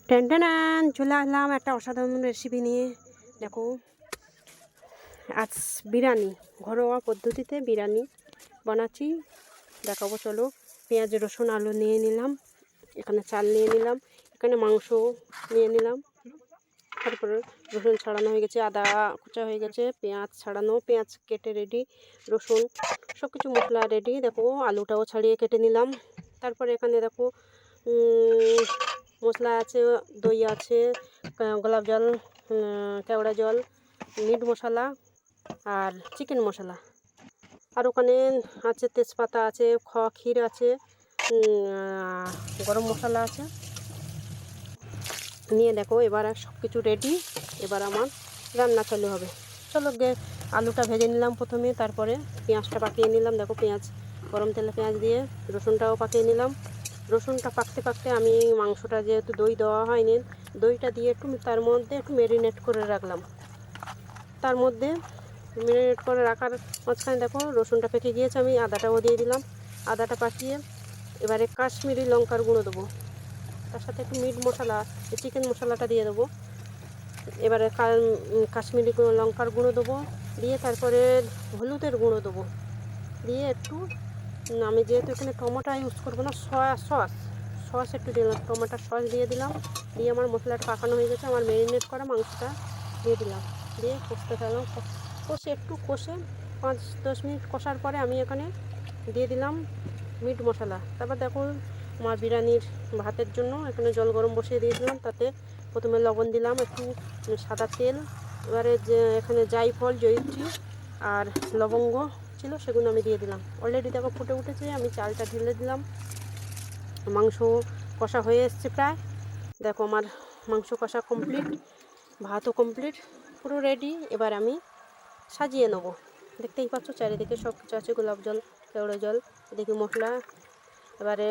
টেনটেনান চলে আসলাম একটা অসাধারণ রেসিপি নিয়ে। দেখো, আজ বিরিয়ানি, ঘরোয়া পদ্ধতিতে বিরিয়ানি বানাচ্ছি, দেখাবো। চলো, পেঁয়াজ রসুন আলু নিয়ে নিলাম, এখানে চাল নিয়ে নিলাম, এখানে মাংস নিয়ে নিলাম। তারপরে রসুন ছাড়ানো হয়ে গেছে, আদা কুচা হয়ে গেছে, পেঁয়াজ ছাড়ানো, পেঁয়াজ কেটে রেডি, রসুন সব কিছু মশলা রেডি। দেখো, আলুটাও ছাড়িয়ে কেটে নিলাম। তারপরে এখানে দেখো মশলা আছে, দই আছে, গোলাপ জল, কেওড়া জল, মিট মশলা আর চিকেন মশলা। আর ওখানে আছে তেজপাতা আছে, ক্ষীর আছে, গরম মশলা আছে নিয়ে দেখো এবার সব কিছু রেডি। এবার আমার রান্না চালু হবে। চলো, আলুটা ভেজে নিলাম প্রথমে, তারপরে পেঁয়াজটা পাকিয়ে নিলাম। দেখো, পেঁয়াজ গরম তেলে পেঁয়াজ দিয়ে রসুনটাও পাকিয়ে নিলাম। রসুনটা পাকতে পাকতে আমি মাংসটা, যেহেতু দই দেওয়া হয়নি, দইটা দিয়ে একটু তার মধ্যে একটু ম্যারিনেট করে রাখলাম। তার মধ্যে ম্যারিনেট করে রাখার মাঝখানে দেখো রসুনটা পেকে গিয়েছে, আমি আদাটাও দিয়ে দিলাম। আদাটা পাকিয়ে এবারে কাশ্মীরি লঙ্কার গুঁড়ো দেবো, তার সাথে একটু মিট মশলা, চিকেন মশলাটা দিয়ে দেবো। এবারে কাশ্মীরি লঙ্কার গুঁড়ো দেবো, দিয়ে তারপরে হলুদের গুঁড়ো দেবো, দিয়ে একটু, আমি যেহেতু এখানে টমেটো ইউজ করবো না, সয়া সস একটু দিলাম, টমেটোর সস দিয়ে দিলাম। দিয়ে আমার মশলাটা পাকানো হয়ে গেছে, আমার ম্যারিনেট করা মাংসটা দিয়ে দিলাম, দিয়ে কষতে থাকলাম। কষে 5-10 মিনিট কষার পরে আমি এখানে দিয়ে দিলাম মিট মশলা। তারপর দেখো, আমার বিরিয়ানির ভাতের জন্য এখানে জল গরম বসিয়ে দিয়েছিলাম, তাতে প্রথমে লবণ দিলাম, একটু সাদা তেল, এবারে যে এখানে জায়ফল, জয়িত্রী আর লবঙ্গ ছিল সেগুলো আমি দিয়ে দিলাম। অলরেডি দেখো ফুটে উঠেছে, আমি চালটা ঢেলে দিলাম। মাংস কষা হয়ে এসছে প্রায়। দেখো, আমার মাংস কষা কমপ্লিট, ভাতও কমপ্লিট, পুরো রেডি। এবার আমি সাজিয়ে নেবো। দেখতেই পাচ্ছ চারিদিকে সব কিছু আছে, গোলাপ জল, কেওড়া জল, এদিকে মশলা। এবারে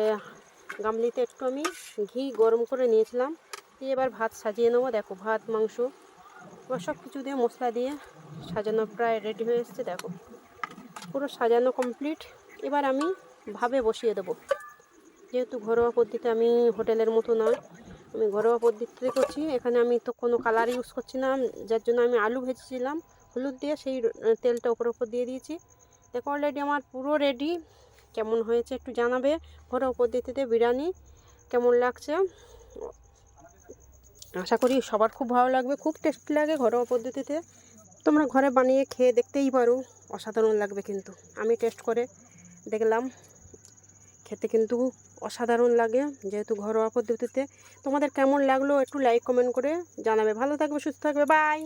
গামলিতে একটু আমি ঘি গরম করে নিয়েছিলাম, দিয়ে এবার ভাত সাজিয়ে নেবো। দেখো, ভাত মাংস এবার সব কিছু দিয়ে মশলা দিয়ে সাজানো প্রায় রেডি হয়ে এসছে। দেখো, পুরো সাজানো কমপ্লিট। এবার আমি ভাবে বসিয়ে দেবো। যেহেতু ঘরোয়া পদ্ধতিতে, আমি হোটেলের মতো নয়, আমি ঘরোয়া পদ্ধতিতে করছি। এখানে আমি তো কোনো কালার ইউজ করছি না, যার জন্য আমি আলু ভেজেছিলাম হলুদ দিয়ে, সেই তেলটা ওপর দিয়ে দিয়েছি। দেখো, অলরেডি আমার পুরো রেডি। কেমন হয়েছে একটু জানাবে। ঘরোয়া পদ্ধতিতে বিরিয়ানি কেমন লাগছে, আশা করি সবার খুব ভালো লাগবে। খুব টেস্টি লাগে ঘরোয়া পদ্ধতিতে, তোমরা ঘরে বানিয়ে খেয়ে দেখতেই পারো, অসাধারণ লাগবে। কিন্তু আমি টেস্ট করে দেখলাম, খেতে কিন্তু অসাধারণ লাগে, যেহেতু ঘরোয়া পদ্ধতিতে। তোমাদের কেমন লাগলো একটু লাইক কমেন্ট করে জানাবে। ভালো থাকবে, সুস্থ থাকবে, বাই।